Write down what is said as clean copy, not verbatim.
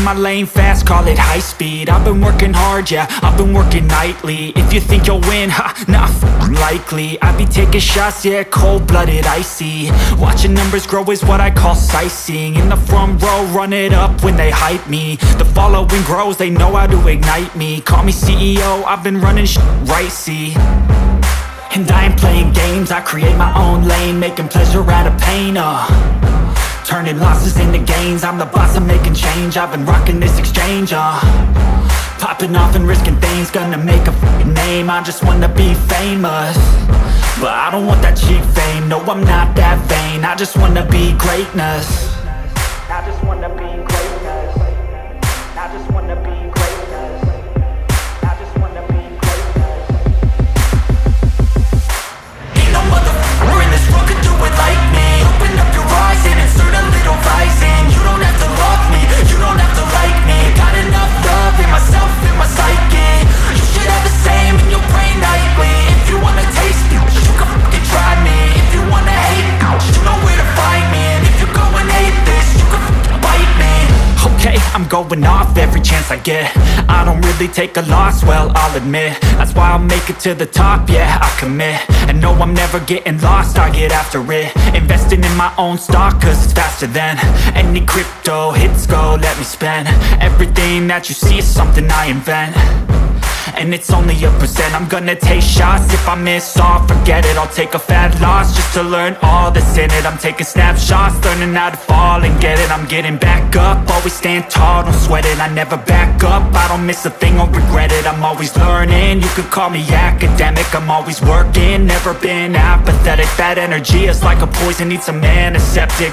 my lane fast, call it high speed. I've been working hard, yeah, I've been working nightly. If you think you'll win, ha, not likely. I be taking shots, yeah, cold-blooded, icy. Watching numbers grow is what I call sightseeing. In the front row, run it up when they hype me. The following grows, they know how to ignite me. Call me CEO, I've been running right, see. And I ain't playing games, I create my own lane, making pleasure out of pain, turning losses into gains. I'm the boss, I'm making change. I've been rocking this exchange, popping off and risking things. Gonna make a f***ing name. I just wanna be famous, but I don't want that cheap fame. No, I'm not that vain. I just wanna be greatness. I just wanna be greatness. I just wanna be greatness. I just wanna be greatness. Ain't no motherfucker in this world could do it like me. Open up your eyes and insert a little rising. You don't have to love me, you don't have to like me. Got enough love in myself, in my psyche. You should have the same in your brain nightly. If you wanna taste me, you can fucking try me. If you wanna hate me, you know where to find me. And if you go and hate this, you can fucking bite me. Okay, I'm going off every chance I get. I don't really take a loss, well, I'll admit. That's why I'll make it to the top, yeah, I commit. And no, I'm never getting lost, I get after it. Investing in my own stock, cause it's faster than any crypto hits go, let me spend. Everything that you see is something I invent, and it's only a percent. I'm gonna take shots, if I miss all, forget it. I'll take a fat loss just to learn all that's in it. I'm taking snapshots, learning how to fall and get it. I'm getting back up, always stand tall, don't sweat it. I never back up, I don't miss a thing or regret it. I'm always learning, you could call me academic. I'm always working, never been apathetic. That energy is like a poison, needs some antiseptic.